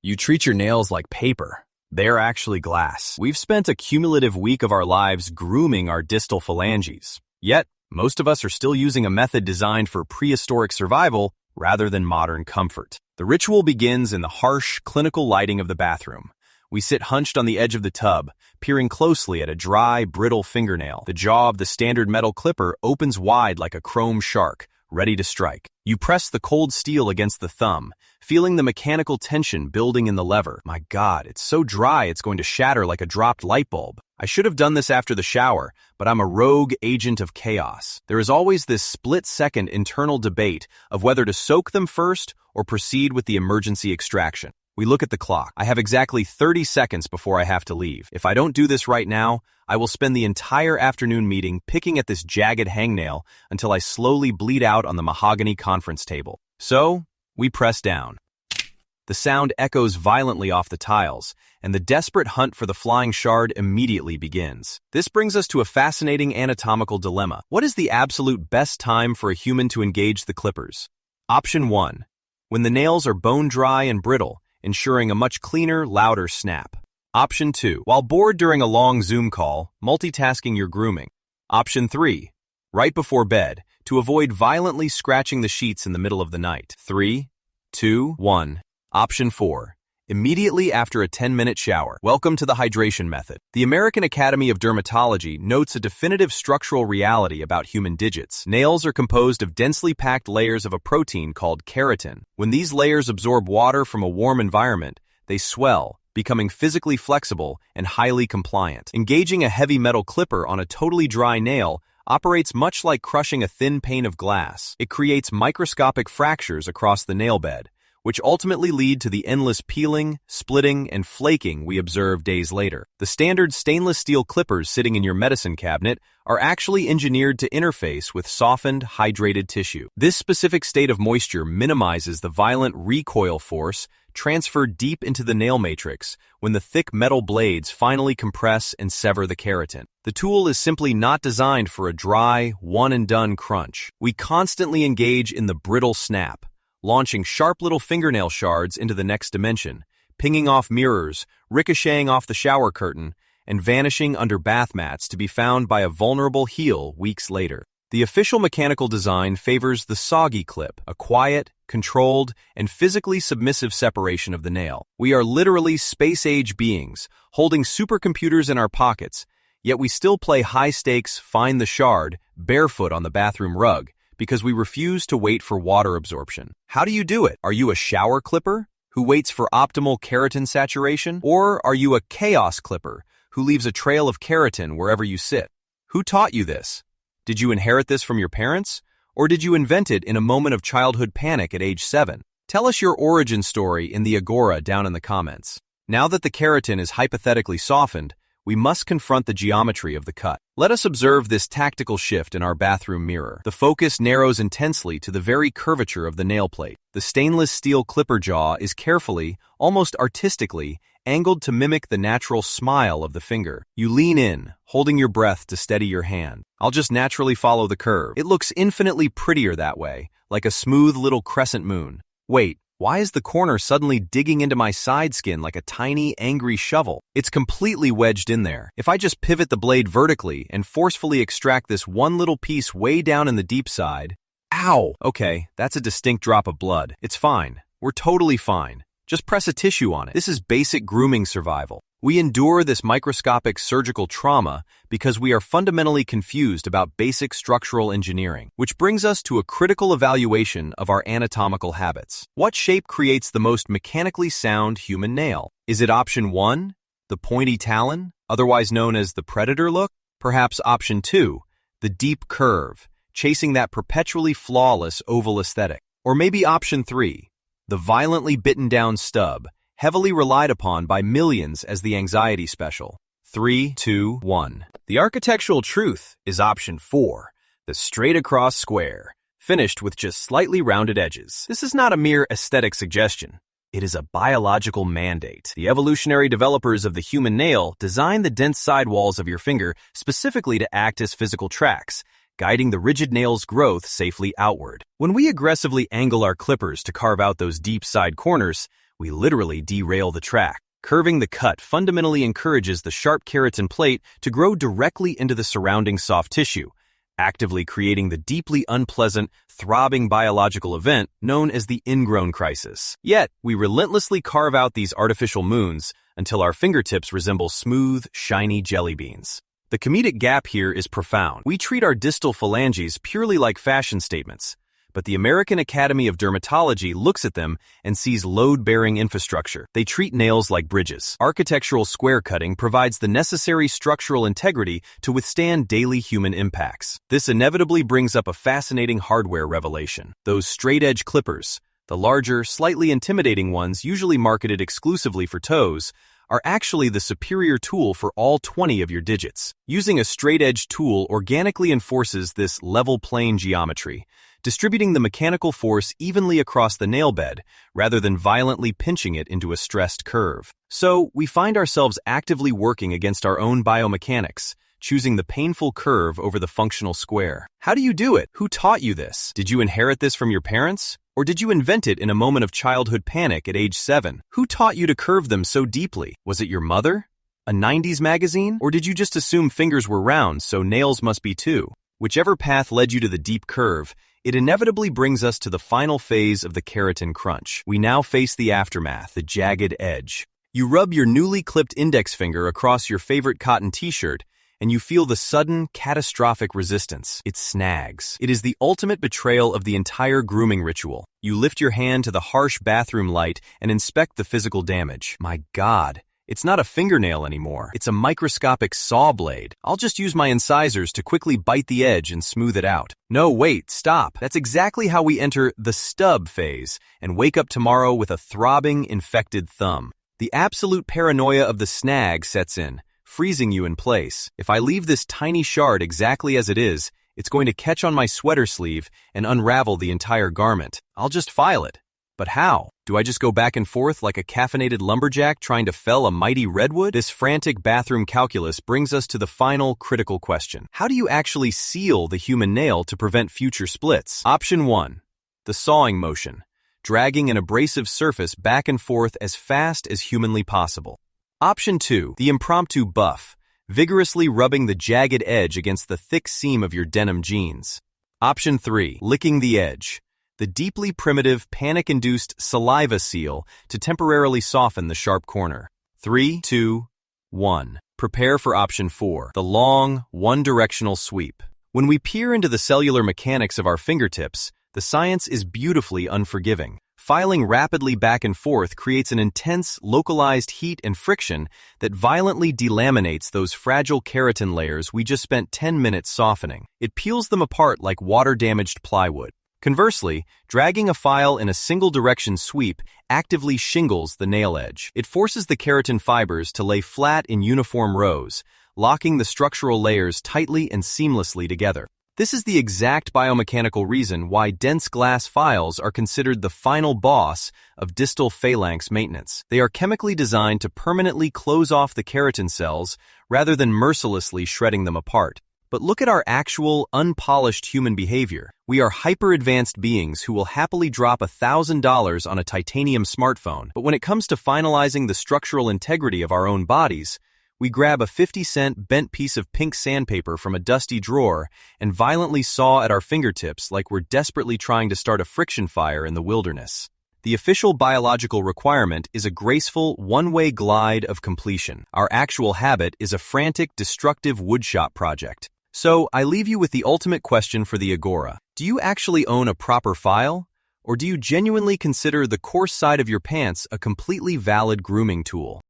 You treat your nails like paper. They're actually glass. We've spent a cumulative week of our lives grooming our distal phalanges. Yet, most of us are still using a method designed for prehistoric survival rather than modern comfort. The ritual begins in the harsh, clinical lighting of the bathroom. We sit hunched on the edge of the tub, peering closely at a dry, brittle fingernail. The jaw of the standard metal clipper opens wide like a chrome shark, ready to strike. You press the cold steel against the thumb, feeling the mechanical tension building in the lever. My God, it's so dry it's going to shatter like a dropped light bulb. I should have done this after the shower, but I'm a rogue agent of chaos. There is always this split-second internal debate of whether to soak them first or proceed with the emergency extraction. We look at the clock. I have exactly 30 seconds before I have to leave. If I don't do this right now, I will spend the entire afternoon meeting picking at this jagged hangnail until I slowly bleed out on the mahogany conference table. So, we press down. The sound echoes violently off the tiles, and the desperate hunt for the flying shard immediately begins. This brings us to a fascinating anatomical dilemma. What is the absolute best time for a human to engage the clippers? Option 1. When the nails are bone dry and brittle, ensuring a much cleaner, louder snap. Option 2. While bored during a long Zoom call, multitasking your grooming. Option 3. Right before bed, to avoid violently scratching the sheets in the middle of the night. 3, 2, 1. Option 4. Immediately after a 10-minute shower. Welcome to the hydration method. The American Academy of Dermatology notes a definitive structural reality about human digits. Nails are composed of densely packed layers of a protein called keratin. When these layers absorb water from a warm environment, they swell, becoming physically flexible and highly compliant. Engaging a heavy metal clipper on a totally dry nail operates much like crushing a thin pane of glass. It creates microscopic fractures across the nail bed, which ultimately lead to the endless peeling, splitting, and flaking we observe days later. The standard stainless steel clippers sitting in your medicine cabinet are actually engineered to interface with softened, hydrated tissue. This specific state of moisture minimizes the violent recoil force transferred deep into the nail matrix when the thick metal blades finally compress and sever the keratin. The tool is simply not designed for a dry, one-and-done crunch. We constantly engage in the brittle snap, launching sharp little fingernail shards into the next dimension, pinging off mirrors, ricocheting off the shower curtain, and vanishing under bath mats to be found by a vulnerable heel weeks later. The official mechanical design favors the soggy clip, a quiet, controlled, and physically submissive separation of the nail. We are literally space-age beings, holding supercomputers in our pockets, yet we still play high-stakes, find the shard, barefoot on the bathroom rug, because we refuse to wait for water absorption. How do you do it? Are you a shower clipper who waits for optimal keratin saturation? Or are you a chaos clipper who leaves a trail of keratin wherever you sit? Who taught you this? Did you inherit this from your parents? Or did you invent it in a moment of childhood panic at age 7? Tell us your origin story in the Agora down in the comments. Now that the keratin is hypothetically softened, we must confront the geometry of the cut. Let us observe this tactical shift in our bathroom mirror. The focus narrows intensely to the very curvature of the nail plate. The stainless steel clipper jaw is carefully, almost artistically, angled to mimic the natural smile of the finger. You lean in, holding your breath to steady your hand. I'll just naturally follow the curve. It looks infinitely prettier that way, like a smooth little crescent moon. Wait. Why is the corner suddenly digging into my side skin like a tiny, angry shovel? It's completely wedged in there. If I just pivot the blade vertically and forcefully extract this one little piece way down in the deep side... Ow! Okay, that's a distinct drop of blood. It's fine. We're totally fine. Just press a tissue on it. This is basic grooming survival. We endure this microscopic surgical trauma because we are fundamentally confused about basic structural engineering, which brings us to a critical evaluation of our anatomical habits. What shape creates the most mechanically sound human nail? Is it option 1, the pointy talon, otherwise known as the predator look? Perhaps option 2, the deep curve, chasing that perpetually flawless oval aesthetic? Or maybe option 3, the violently bitten down stub, heavily relied upon by millions as the anxiety special. 3, 2, 1. The architectural truth is option 4, the straight-across square, finished with just slightly rounded edges. This is not a mere aesthetic suggestion. It is a biological mandate. The evolutionary developers of the human nail designed the dense sidewalls of your finger specifically to act as physical tracks, guiding the rigid nail's growth safely outward. When we aggressively angle our clippers to carve out those deep side corners, we literally derail the track. Curving the cut fundamentally encourages the sharp keratin plate to grow directly into the surrounding soft tissue, actively creating the deeply unpleasant, throbbing biological event known as the ingrown crisis. Yet, we relentlessly carve out these artificial moons until our fingertips resemble smooth, shiny jelly beans. The comedic gap here is profound. We treat our distal phalanges purely like fashion statements, but the American Academy of Dermatology looks at them and sees load-bearing infrastructure. They treat nails like bridges. Architectural square cutting provides the necessary structural integrity to withstand daily human impacts. This inevitably brings up a fascinating hardware revelation. Those straight-edge clippers, the larger, slightly intimidating ones usually marketed exclusively for toes, are actually the superior tool for all 20 of your digits. Using a straight-edge tool organically enforces this level plane geometry, distributing the mechanical force evenly across the nail bed rather than violently pinching it into a stressed curve. So, we find ourselves actively working against our own biomechanics, choosing the painful curve over the functional square. How do you do it? Who taught you this? Did you inherit this from your parents? Or did you invent it in a moment of childhood panic at age 7? Who taught you to curve them so deeply? Was it your mother? A 90s magazine? Or did you just assume fingers were round, so nails must be too? Whichever path led you to the deep curve, it inevitably brings us to the final phase of the keratin crunch. We now face the aftermath, the jagged edge. You rub your newly clipped index finger across your favorite cotton t-shirt, and you feel the sudden, catastrophic resistance. It snags. It is the ultimate betrayal of the entire grooming ritual. You lift your hand to the harsh bathroom light and inspect the physical damage. My God, it's not a fingernail anymore. It's a microscopic saw blade. I'll just use my incisors to quickly bite the edge and smooth it out. No, wait, stop. That's exactly how we enter the stub phase and wake up tomorrow with a throbbing, infected thumb. The absolute paranoia of the snag sets in, freezing you in place. If I leave this tiny shard exactly as it is, it's going to catch on my sweater sleeve and unravel the entire garment. I'll just file it. But how? Do I just go back and forth like a caffeinated lumberjack trying to fell a mighty redwood? This frantic bathroom calculus brings us to the final critical question. How do you actually seal the human nail to prevent future splits? Option 1. The sawing motion, dragging an abrasive surface back and forth as fast as humanly possible. Option 2. The impromptu buff, vigorously rubbing the jagged edge against the thick seam of your denim jeans. Option 3. Licking the edge, the deeply primitive, panic-induced saliva seal to temporarily soften the sharp corner. 3, 2, 1. Prepare for option 4, the long, one-directional sweep. When we peer into the cellular mechanics of our fingertips, the science is beautifully unforgiving. Filing rapidly back and forth creates an intense, localized heat and friction that violently delaminates those fragile keratin layers we just spent 10 minutes softening. It peels them apart like water-damaged plywood. Conversely, dragging a file in a single-direction sweep actively shingles the nail edge. It forces the keratin fibers to lay flat in uniform rows, locking the structural layers tightly and seamlessly together. This is the exact biomechanical reason why dense glass files are considered the final boss of distal phalanx maintenance. They are chemically designed to permanently close off the keratin cells rather than mercilessly shredding them apart. But look at our actual, unpolished human behavior. We are hyper-advanced beings who will happily drop $1,000 on a titanium smartphone. But when it comes to finalizing the structural integrity of our own bodies, we grab a 50-cent bent piece of pink sandpaper from a dusty drawer and violently saw at our fingertips like we're desperately trying to start a friction fire in the wilderness. The official biological requirement is a graceful, one-way glide of completion. Our actual habit is a frantic, destructive woodshop project. So, I leave you with the ultimate question for the Agora. Do you actually own a proper file? Or do you genuinely consider the coarse side of your pants a completely valid grooming tool?